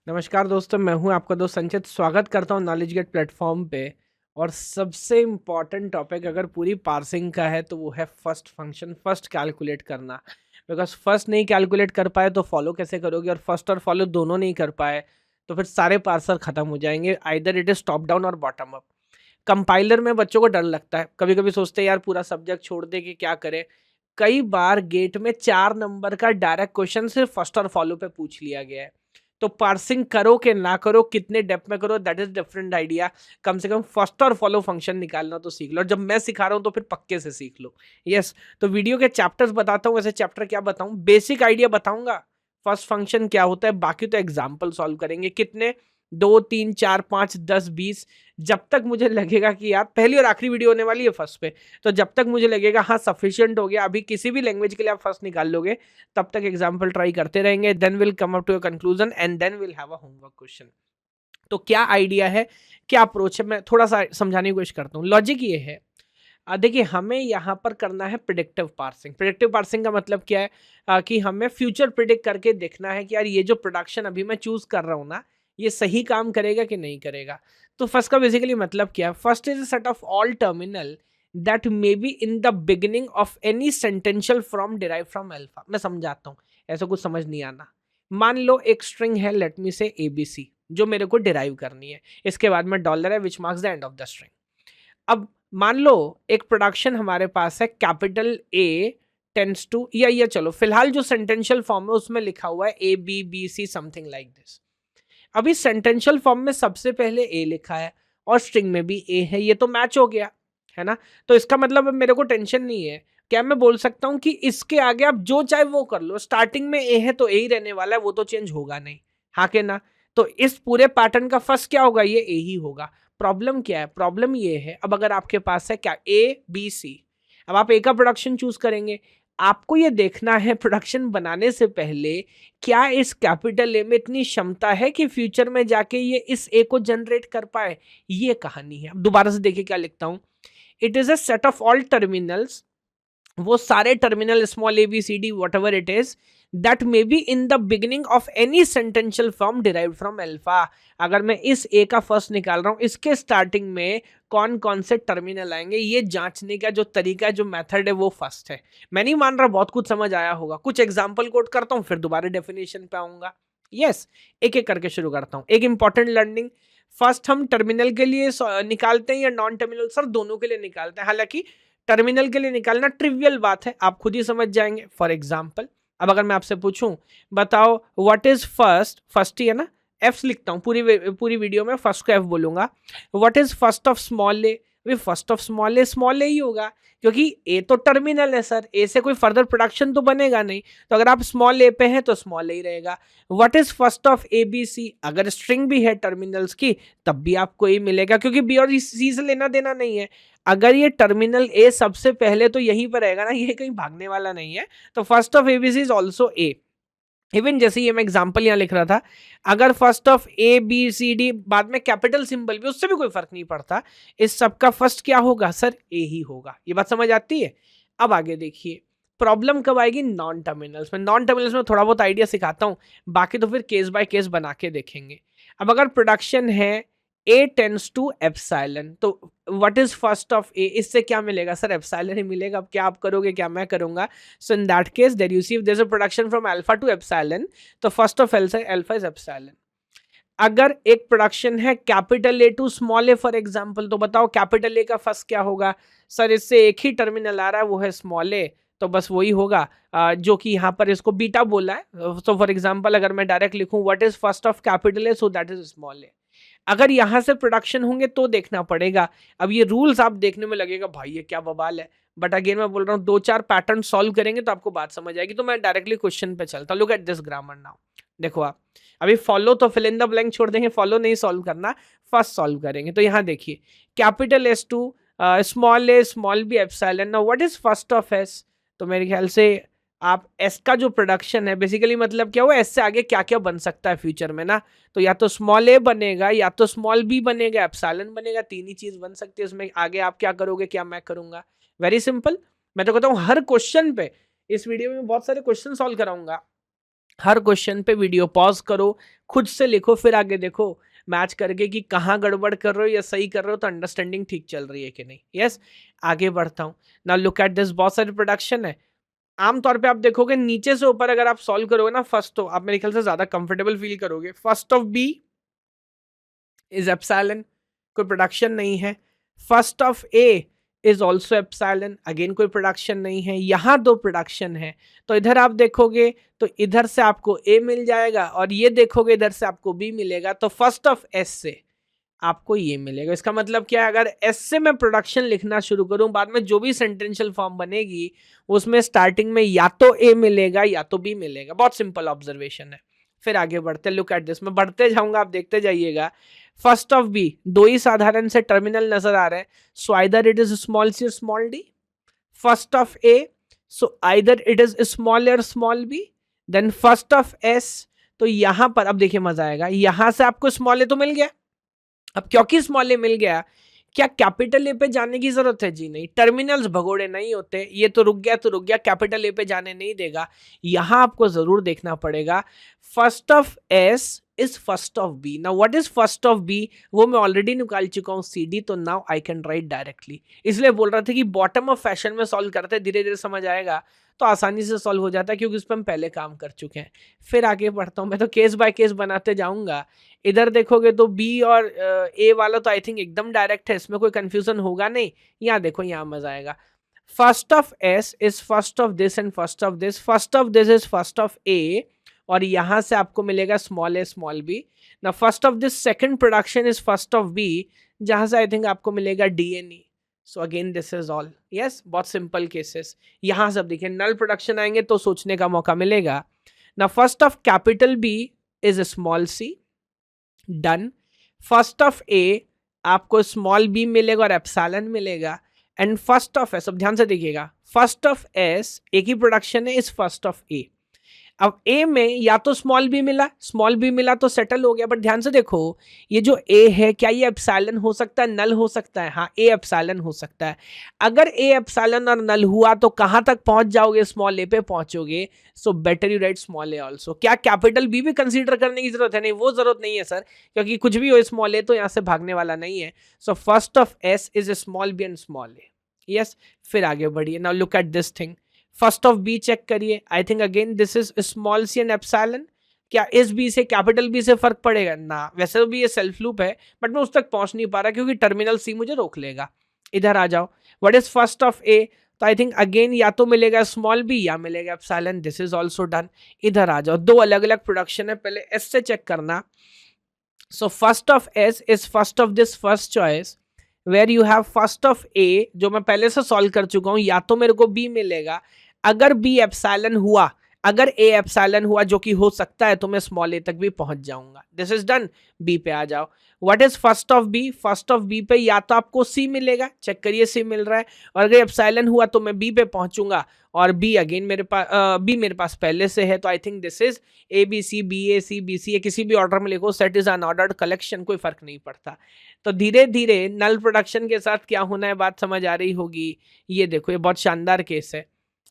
नमस्कार दोस्तों, मैं हूं आपका दोस्त संचित। स्वागत करता हूं नॉलेज गेट प्लेटफॉर्म पे। और सबसे इम्पॉर्टेंट टॉपिक अगर पूरी पार्सिंग का है तो वो है फर्स्ट फंक्शन, फर्स्ट कैलकुलेट करना। बिकॉज फर्स्ट नहीं कैलकुलेट कर पाए तो फॉलो कैसे करोगे, और फर्स्ट और फॉलो दोनों नहीं कर पाए तो फिर सारे पार्सर खत्म हो जाएंगे। Either it is top down और बॉटम अप। कंपाइलर में बच्चों को डर लगता है, कभी कभी सोचते हैं यार पूरा सब्जेक्ट छोड़ दे कि क्या करें। कई बार गेट में 4 नंबर का डायरेक्ट क्वेश्चन सिर्फ फर्स्ट और फॉलो पे पूछ लिया गया है। तो पार्सिंग करो कि ना करो, कितने डेप्थ में करो, दैट इज डिफरेंट आइडिया। कम से कम फर्स्ट और फॉलो फंक्शन निकालना तो सीख लो, और जब मैं सिखा रहा हूं तो फिर पक्के से सीख लो। यस। तो वीडियो के चैप्टर्स बताता हूँ। वैसे चैप्टर क्या बताऊं, बेसिक आइडिया बताऊंगा फर्स्ट फंक्शन क्या होता है, बाकी तो एग्जाम्पल सॉल्व करेंगे। कितने? 2 3 4 5 10 20। जब तक मुझे लगेगा कि यार पहली और आखिरी वीडियो होने वाली है फर्स्ट पे, तो जब तक मुझे लगेगा हाँ सफिशियंट हो गया, अभी किसी भी लैंग्वेज के लिए आप फर्स्ट निकाल लोगे, तब तक एग्जाम्पल ट्राई करते रहेंगे। Then will come up to a conclusion and then will have a homework question. तो क्या आइडिया है, क्या अप्रोच है, मैं थोड़ा सा समझाने की कोशिश करता हूँ। लॉजिक ये है, देखिए हमें यहाँ पर करना है प्रिडिक्टिव पार्सिंग। प्रिडिक्टिव पार्सिंग का मतलब क्या है, कि हमें फ्यूचर प्रिडिक्ट करके देखना है कि यार ये जो प्रोडक्शन अभी मैं चूज कर रहा हूँ ना, ये सही काम करेगा कि नहीं करेगा। तो फर्स्ट का बेसिकली मतलब क्या है, first is a set of all terminal that may be in the beginning of any sentential from derive from alpha. मैं समझाता हूँ, ऐसा कुछ समझ नहीं आना। मान लो एक स्ट्रिंग है, लेट मी से एबीसी, जो मेरे को डिराइव करनी है। इसके बाद में डॉलर है which marks the end of the string. अब मान लो एक प्रोडक्शन हमारे पास है, कैपिटल ए टेंस टू, या ये चलो फिलहाल जो सेंटेंशियल फॉर्म है उसमें लिखा हुआ है A B B C something like this. अभी सेंटेंशियल फॉर्म में सबसे पहले ए लिखा है और स्ट्रिंग में भी ए है, ये तो मैच हो गया है ना। तो इसका मतलब अब मेरे को टेंशन नहीं है। क्या मैं बोल सकता हूं कि इसके आगे आप जो चाहे वो कर लो, स्टार्टिंग में ए है तो ए ही रहने वाला है, वो तो चेंज होगा नहीं। हाँ के ना। तो इस पूरे पैटर्न का फर्स्ट क्या होगा, ये ए ही होगा। प्रॉब्लम क्या है, प्रॉब्लम ये है अब अगर आपके पास है क्या ए बी सी, अब आप ए का प्रोडक्शन चूज करेंगे। आपको ये देखना है प्रोडक्शन बनाने से पहले क्या इस कैपिटल ए में इतनी क्षमता है कि फ्यूचर में जाके ये इस ए को जनरेट कर पाए। ये कहानी है। अब दोबारा से देखिए क्या लिखता हूं। It is a set of all terminals, वो सारे terminal small A B C D whatever it is, that may be in the beginning of any sentential form derive from alpha. अगर मैं इस ए का फर्स्ट निकाल रहा हूं, इसके स्टार्टिंग में कौन कौन से टर्मिनल आएंगे, ये जांचने का जो तरीका, जो मेथड है वो फर्स्ट है। मैं नहीं मान रहा बहुत कुछ समझ आया होगा, कुछ एग्जाम्पल कोट करता हूं फिर दोबारा डेफिनेशन पे आऊंगा। यस। एक एक करके शुरू करता हूं। एक इंपॉर्टेंट लर्निंग, फर्स्ट हम टर्मिनल के लिए निकालते हैं या नॉन टर्मिनल? सर दोनों के लिए निकालते हैं। हालांकि टर्मिनल के लिए निकालना ट्रिवियल बात है, आप खुद ही समझ जाएंगे। फॉर एग्जाम्पल अब अगर मैं आपसे पूछूं, बताओ व्हाट इज फर्स्ट, फर्स्ट ही है ना, एफ लिखता हूं पूरी वीडियो में फर्स्ट को एफ बोलूंगा। What is first of small A? First of small A ही होगा, क्योंकि ए तो टर्मिनल है सर, ए से कोई फर्दर प्रोडक्शन तो बनेगा नहीं। तो अगर आप स्मॉल ए पे हैं तो स्मॉल ए ही रहेगा। What is first of A B C? अगर स्ट्रिंग भी है टर्मिनल्स की तब भी आपको ए मिलेगा, क्योंकि बी और सी से लेना देना नहीं है। अगर ये टर्मिनल ए सबसे पहले तो यहीं पर रहेगा ना, ये कहीं भागने वाला नहीं है। तो first of ABC is also A. Even जैसे ये मैं एग्जांपल यहां लिख रहा था, अगर first of A B C D बाद में कैपिटल सिंबल भी, उससे भी कोई फर्क नहीं पड़ता। इस सब का फर्स्ट क्या होगा सर, ए ही होगा। ये बात समझ आती है? अब आगे देखिए, प्रॉब्लम कब आएगी, नॉन टर्मिनल्स में। नॉन टर्मिनल्स में थोड़ा बहुत आइडिया सिखाता हूं, बाकी तो फिर केस बाय केस बना के देखेंगे। अब अगर प्रोडक्शन है ए टेंस टू एप्सिलॉन, तो व्हाट इज फर्स्ट ऑफ ए? इससे क्या मिलेगा सर, एप्सिलॉन ही मिलेगा। अब क्या आप करोगे, क्या मैं करूंगा? So in that case there you see there is a production from alpha to epsilon, तो first of alpha is epsilon. अगर एक प्रोडक्शन है capital A to small A for example, तो बताओ कैपिटल ए का फर्स्ट क्या होगा? Sir इससे एक ही टर्मिनल आ रहा है, वो है स्मॉल ए, तो बस वही होगा, जो कि यहाँ पर इसको बीटा बोला है। तो फॉर एग्जांपल अगर मैं डायरेक्ट लिखूं what is first of capital A, so that is small A. अगर यहां से प्रोडक्शन होंगे तो देखना पड़ेगा। अब ये रूल्स आप देखने में लगेगा भाई ये क्या बवाल है, बट अगेन मैं बोल रहा हूँ 2 4 पैटर्न सॉल्व करेंगे तो आपको बात समझ आएगी। तो मैं डायरेक्टली क्वेश्चन पे चलता हूँ। Look at this grammar now. देखो आप अभी फॉलो तो फिल इन द ब्लैंक छोड़ देंगे, फॉलो नहीं सॉल्व करना, फर्स्ट सॉल्व करेंगे। तो यहाँ देखिए capital S to small A small B epsilon. Now what is first of S? तो मेरे ख्याल से आप एस का जो प्रोडक्शन है, बेसिकली मतलब क्या हुआ, एस से आगे क्या क्या बन सकता है फ्यूचर में ना, तो या तो स्मॉल ए बनेगा, या तो स्मॉल बी बनेगा, एप्सिलॉन बनेगा। तीन ही चीज बन सकती है उसमें। आगे आप क्या करोगे, क्या मैं करूंगा? Very simple. मैं तो कहता हूँ हर क्वेश्चन पे इस वीडियो में बहुत सारे क्वेश्चन सॉल्व कराऊंगा। हर क्वेश्चन पे वीडियो पॉज करो, खुद से लिखो, फिर आगे देखो मैच करके कि कहाँ गड़बड़ कर रहे हो या सही कर रहे हो, तो अंडरस्टैंडिंग ठीक चल रही है कि नहीं। यस, आगे बढ़ता हूँ। नाउ लुक एट दिस, बहुत सारे प्रोडक्शन है। आमतौर पे आप देखोगे नीचे से ऊपर अगर आप सॉल्व करोगे ना, फर्स्ट तो आप मेरे ख्याल से ज्यादा कंफर्टेबल फील करोगे। First of B is epsilon, कोई प्रोडक्शन नहीं है। First of A is also epsilon, again कोई प्रोडक्शन नहीं है। यहाँ दो प्रोडक्शन है, तो इधर आप देखोगे तो इधर से आपको ए मिल जाएगा और ये देखोगे इधर से आपको बी मिलेगा। तो फर्स्ट ऑफ एस से आपको ये मिलेगा। इसका मतलब क्या है, अगर एस से मैं प्रोडक्शन लिखना शुरू करूं, बाद में जो भी सेंटेंशियल फॉर्म बनेगी उसमें स्टार्टिंग में या तो ए मिलेगा या तो बी मिलेगा। बहुत सिंपल ऑब्जर्वेशन है। फिर आगे बढ़ते, लुक एट दिस, मैं बढ़ते जाऊंगा, आप देखते जाइएगा। फर्स्ट ऑफ बी, दो ही साधारण से टर्मिनल नजर आ रहे हैं, so either it is small C और small D. First of A, so either it is small और small B. Then first of S, तो यहां पर अब देखिए मजा आएगा, यहां से आपको स्मॉल ए तो मिल गया। अब क्योंकि स्मॉल ए मिल गया, क्या कैपिटल ए पे जाने की जरूरत है? जी नहीं, टर्मिनल्स भगोड़े नहीं होते, ये तो रुक गया तो रुक गया, कैपिटल ए पे जाने नहीं देगा। यहां आपको जरूर देखना पड़ेगा first of S is first of B. Now what is first of B, वो मैं ऑलरेडी निकाल चुका हूं सी डी, तो now I can write directly. इसलिए बोल रहा था कि बॉटम ऑफ फैशन में सॉल्व करते, धीरे धीरे समझ आएगा तो आसानी से सॉल्व हो जाता है, क्योंकि उस पर हम पहले काम कर चुके हैं। फिर आगे बढ़ता हूं, मैं तो केस बाय केस बनाते जाऊंगा। इधर देखोगे तो बी और ए वाला तो आई थिंक एकदम डायरेक्ट है, इसमें कोई कंफ्यूजन होगा नहीं। यहाँ देखो, यहाँ मजा आएगा। First of S is first of this and first of this, first of this is first of A, और यहां से आपको मिलेगा स्मॉल ए स्मॉल बी। ना first of this second production is first of B, जहां से I think आपको मिलेगा D and E. So again this is all. Yes, बहुत सिंपल केसेस। यहां से अब देखिए नल प्रोडक्शन आएंगे तो सोचने का मौका मिलेगा। ना first of capital B is small C, done. First of A आपको स्मॉल बी मिलेगा और एप्सिलॉन मिलेगा। एंड फर्स्ट ऑफ एस, अब ध्यान से देखिएगा, फर्स्ट ऑफ एस एक ही प्रोडक्शन है, इज फर्स्ट ऑफ ए। अब ए में या तो स्मॉल बी मिला तो सेटल हो गया, बट ध्यान से देखो ये जो ए है, क्या ये एप्सिलॉन हो सकता है, नल हो सकता है? हाँ, ए एप्सिलॉन हो सकता है। अगर ए एप्सिलॉन और नल हुआ तो कहां तक पहुंच जाओगे? स्मॉल ए पे पहुंचोगे। So better you write small A also. क्या कैपिटल बी भी कंसीडर करने की जरूरत है? नहीं, वो जरूरत नहीं है सर, क्योंकि कुछ भी हो स्मॉल ए तो यहां से भागने वाला नहीं है। So first of S is small B and small A. Yes, फिर आगे बढ़िए। Now look at this thing, first of B check करिए। I think again this is small C and epsilon. क्या इस बी से कैपिटल बी से फर्क पड़ेगा? ना, वैसे तो भी ये सेल्फ लूप है, बट मैं उस तक पहुंच नहीं पा रहा क्योंकि टर्मिनल सी मुझे रोक लेगा। इधर आ जाओ, what is first of A, तो आई थिंक अगेन या तो मिलेगा स्मॉल बी या मिलेगा epsilon. This is also done. इधर आ जाओ, दो अलग अलग प्रोडक्शन है, पहले एस से चेक करना। So first of S is first of this first choice, where you have first of A, जो मैं पहले से सॉल्व कर चुका हूं, या तो मेरे को बी मिलेगा। अगर बी एप्सिलॉन हुआ, अगर ए एप्सिलॉन हुआ, जो कि हो सकता है, तो मैं स्मॉल ए तक भी पहुंच जाऊंगा। This is done. बी पे आ जाओ, what is first of B, first of B पे या तो आपको सी मिलेगा, चेक करिए सी मिल रहा है, और अगर एप्सिलॉन हुआ तो मैं बी पे पहुंचूंगा, और बी अगेन मेरे पास बी मेरे पास पहले से है, तो I think this is A B C, B A C, B C A, किसी भी ऑर्डर में लिखो, सेट इज अनऑर्डर्ड कलेक्शन, कोई फर्क नहीं पड़ता। तो धीरे धीरे नल प्रोडक्शन के साथ क्या होना है, बात समझ आ रही होगी। ये देखो, ये बहुत शानदार केस है।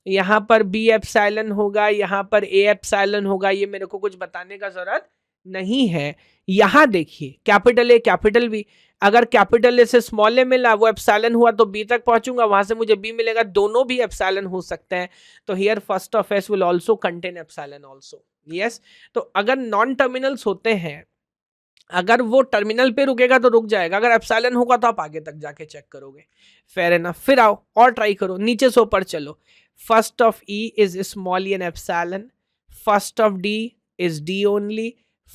यहाँ पर बी एप्सिलॉन होगा, यहाँ पर ए एप्सिलॉन होगा, ये मेरे को कुछ बताने का जरूरत नहीं है। यहाँ देखिए कैपिटल ए कैपिटल बी, अगर कैपिटल ए से स्मॉल ए मिला, वो एप्सिलॉन हुआ तो बी तक पहुंचूंगा, वहां से मुझे बी मिलेगा, दोनों भी एप्सिलॉन हो सकते हैं। तो here first of S will also contain epsilon also. Yes, तो अगर नॉन टर्मिनल्स होते हैं, अगर वो टर्मिनल पे रुकेगा तो रुक जाएगा, अगर एप्सिलॉन होगा तो आप आगे तक जाके चेक करोगे। Fair enough. फिर आओ और ट्राई करो, नीचे से ऊपर चलो। First of E is small N epsilon, first of D is D only,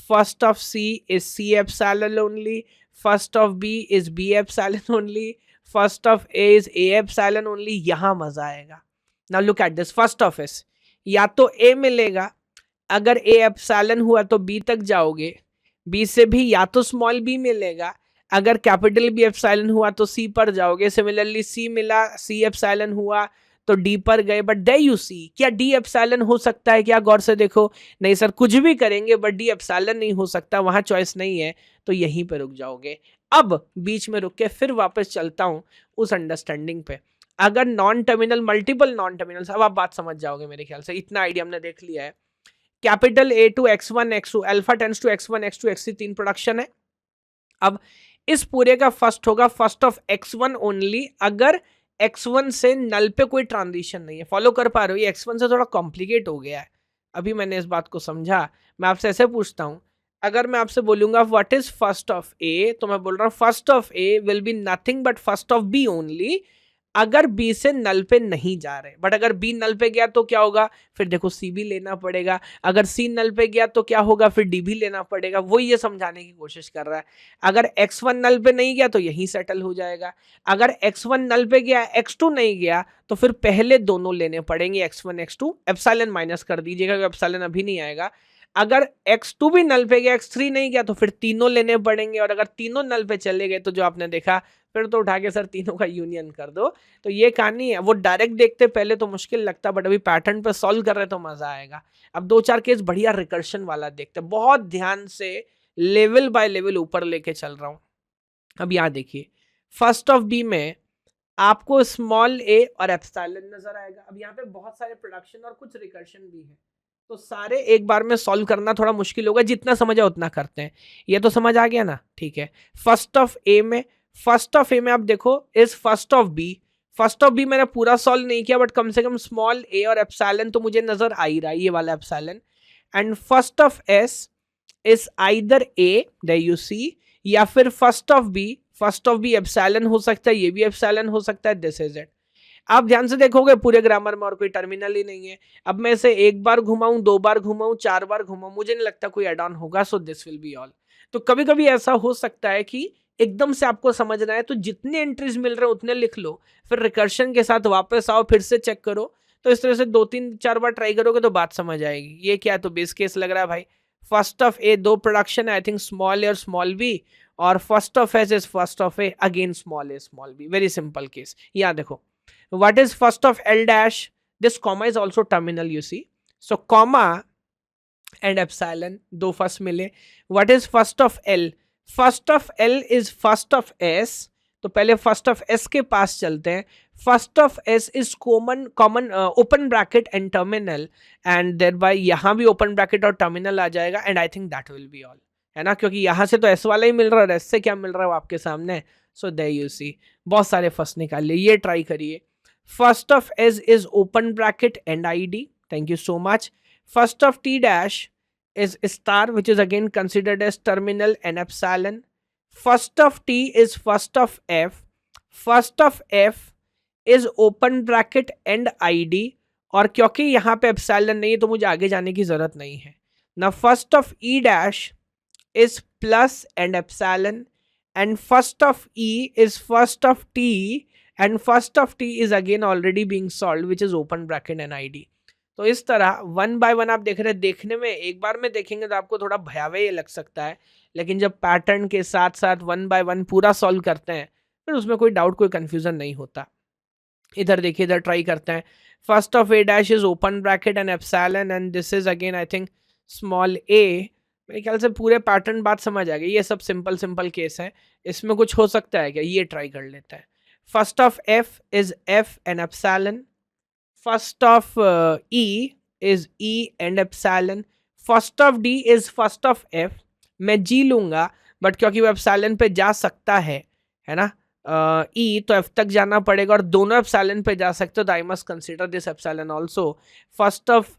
first of C is C epsilon only, first of B is B epsilon only, first of A is A epsilon only. यहां मजा आएगा। Now look at this, first of S, या तो ए मिलेगा, अगर A epsilon हुआ तो B तक जाओगे, बी से भी या तो स्मॉल बी मिलेगा, अगर कैपिटल बी एप्सिलॉन हुआ तो सी पर जाओगे। सिमिलरली सी मिला, सी एप्सिलॉन हुआ तो डी पर गए। बट देयर यू सी, क्या डी एप्सिलॉन हो सकता है क्या? गौर से देखो, नहीं सर, कुछ भी करेंगे बट डी एप्सिलॉन नहीं हो सकता, वहां चॉइस नहीं है, तो यहीं पे रुक जाओगे। अब बीच में रुक के फिर वापस चलता हूं उस अंडरस्टैंडिंग पे। अगर non terminal, multiple non terminals, अब आप बात समझ जाओगे मेरे ख्याल से, इतना आइडिया हमने देख लिया है capital A to x1 x2, alpha tends to x1 x2 x3 तीन प्रोडक्शन है। अब इस पूरे का फर्स्ट होगा फर्स्ट ऑफ x1 ओनली अगर x1 से नल पे कोई ट्रांजिशन नहीं है। फॉलो कर पा रहे हो? ये x1 से थोड़ा कॉम्प्लिकेट हो गया है, अभी मैंने इस बात को समझा। मैं आपसे ऐसे पूछता हूं, अगर मैं आपसे बोलूंगा what is first of A, तो मैं बोल रहा हूं first of A will be nothing but first of B only अगर बी से नल पे नहीं जा रहे। बट अगर बी नल पे गया तो क्या होगा, फिर देखो सी भी लेना पड़ेगा। अगर सी नल पे गया तो क्या होगा, फिर डी भी लेना पड़ेगा। वो ये समझाने की कोशिश कर रहा है। अगर x1 नल पे नहीं गया तो यहीं सेटल हो जाएगा। अगर x1 नल पे गया, x2 नहीं गया, तो फिर पहले दोनों लेने पड़ेंगे, x1 x2। एप्सिलॉन माइनस कर दीजिएगा, एप्सिलॉन अभी नहीं आएगा। अगर x2 भी नल पे गया, x3 नहीं गया, तो फिर तीनों लेने पड़ेंगे। और अगर तीनों नल पे चले गए तो जो आपने देखा, फिर तो उठा के सर तीनों का यूनियन कर दो। तो ये कहानी है। वो डायरेक्ट देखते पहले तो मुश्किल लगता, बट अभी पैटर्न पे सॉल्व कर रहे तो मजा आएगा। अब दो चार केस बढ़िया रिकर्शन वाला देखते, बहुत ध्यान से लेवल बाय लेवल ऊपर लेके चल रहा हूं। अब यहाँ देखिए, फर्स्ट ऑफ बी में आपको स्मॉल ए और एप्सिलॉन नजर आएगा। अब यहाँ पे बहुत सारे प्रोडक्शन और कुछ रिकर्शन भी है, तो सारे एक बार में सॉल्व करना थोड़ा मुश्किल होगा। जितना समझा उतना करते हैं। ये तो समझ आ गया ना, ठीक है। फर्स्ट ऑफ ए में आप देखो is first of B. First of B मैंने पूरा सॉल्व नहीं किया, बट कम से कम स्मॉल ए और एप्सिलॉन तो मुझे नजर आ ही रहा है, ये वाला epsilon. And first of S is either A, there you see, या फिर फर्स्ट ऑफ बी एप्सिलॉन हो सकता है, ये भी एप्सिलॉन हो सकता है, दिस इज इट। आप ध्यान से देखोगे पूरे ग्रामर में और कोई टर्मिनल ही नहीं है। अब मैं इसे एक बार घुमाऊं, दो बार घुमाऊं, चार बार घुमाऊं, मुझे नहीं लगता कोई एड ऑन होगा। So this will be all. तो कभी कभी ऐसा हो सकता है कि एकदम से आपको समझना है तो जितने एंट्रीज मिल रहे हैं उतने लिख लो, फिर रिकर्शन के साथ वापस आओ, फिर से चेक करो। तो इस तरह से 2-3-4 बार ट्राई करोगे तो बात समझ आएगी। ये क्या है, तो बेस केस लग रहा है भाई। फर्स्ट ऑफ ए दो प्रोडक्शन है, आई थिंक स्मॉल ए और स्मॉल बी, और first of S is first of A again small A small B. Very simple case. यहाँ देखो, what is first of L dash, this comma is also terminal, you see, so comma and epsilon दो first मिले। what is first of L is first of S, तो पहले first of S के पास चलते हैं। First of S is common open bracket and terminal, and thereby यहां भी ओपन ब्रैकेट और टर्मिनल आ जाएगा, and I think that will be all, है ना, क्योंकि यहां से तो एस वाला ही मिल रहा है, एस से क्या मिल रहा है वो आपके सामने। सो देयर यू सी, बहुत सारे फर्स्ट निकाल लिए। ये ट्राई करिए। First of S is open bracket and ID. Thank you so much. First of T dash is star, which is again considered as terminal and epsilon. First of T is first of F. First of F is open bracket and ID. और क्योंकि यहाँ पे epsilon नहीं है तो मुझे आगे जाने की जरूरत नहीं है ना। First of E dash is plus and epsilon. And first of E is first of T. And first of T is again already being solved, which is open bracket and ID. तो इस तरह one by one आप देख रहे हैं। देखने में एक बार में देखेंगे तो आपको थोड़ा भयावह लग सकता है, लेकिन जब पैटर्न के साथ साथ वन बाय वन पूरा सॉल्व करते हैं फिर उसमें कोई डाउट, कोई कंफ्यूजन नहीं होता। इधर देखिए, इधर ट्राई करते हैं। First of a dash is open bracket and epsilon, and this is again I think small a. मेरे ख्याल से पूरे पैटर्न बात समझ आ गई। ये सब सिंपल केस है, इसमें कुछ हो सकता है क्या, ये ट्राई कर लेते हैं। First of F is F and epsilon. First of E is E and epsilon. First of D is first of F. मैं G लूंगा, बट क्योंकि वो एप्सिलॉन पे जा सकता है ना, E तो F तक जाना पड़ेगा, और दोनों एप्सिलॉन पे जा सकते हो, तो I must consider this epsilon also. First of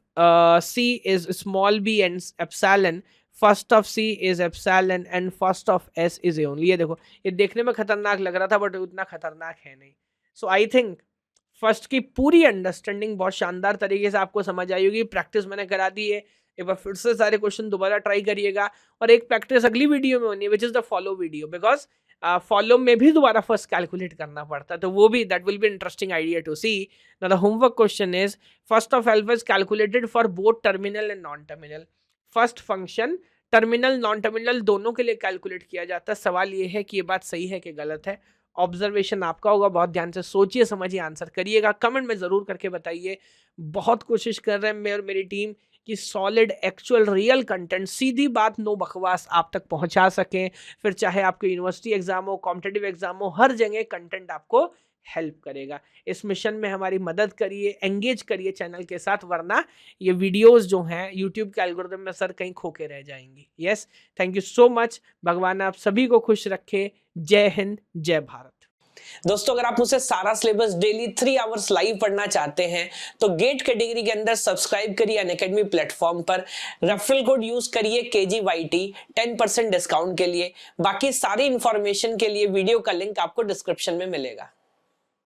C is small b and epsilon. First of C is epsilon and first of S is A only. ये देखो, ये देखने में खतरनाक लग रहा था बट उतना खतरनाक है नहीं। सो आई थिंक फर्स्ट की पूरी अंडरस्टैंडिंग बहुत शानदार तरीके से आपको समझ आई होगी। प्रैक्टिस मैंने करा दी है, एक बार फिर से सारे क्वेश्चन दोबारा ट्राई करिएगा। और एक प्रैक्टिस अगली वीडियो में होनी है, which is the follow video, because follow में भी दोबारा फर्स्ट कैलकुलेट करना पड़ता है, तो वो भी that will be interesting idea to see. The homework question is first of alpha is calculated for both terminal and non terminal. First function terminal non terminal दोनों के लिए कैलकुलेट किया जाता है। सवाल ये है कि ये बात सही है कि गलत है। ऑब्जर्वेशन आपका होगा, बहुत ध्यान से सोचिए समझिए आंसर करिएगा, कमेंट में जरूर करके बताइए। बहुत कोशिश कर रहे हैं मैं और मेरी टीम कि सॉलिड एक्चुअल रियल कंटेंट, सीधी बात, नो बकवास आप तक पहुंचा सकें। फिर चाहे आपके यूनिवर्सिटी एग्जाम हो, कॉम्पिटिटिव एग्जाम हो, हर जगह कंटेंट आपको हेल्प करेगा। इस मिशन में हमारी मदद करिए, एंगेज करिए चैनल के साथ, वरना ये वीडियोस जो हैं यूट्यूब के एल्गोरिदम में सर कहीं खो के रह जाएंगी। Yes, thank you so much. भगवान आप सभी को खुश रखे। जय हिंद, जय भारत। दोस्तों अगर आप मुझसे सारा सिलेबस डेली 3 आवर्स लाइव पढ़ना चाहते हैं तो गेट कैटेगरी के अंदर सब्सक्राइब करिए अनअकैडमी प्लेटफॉर्म पर, रेफरल कोड यूज करिए KGYT 10% डिस्काउंट के लिए। बाकी सारी इंफॉर्मेशन के लिए वीडियो का लिंक आपको डिस्क्रिप्शन में मिलेगा।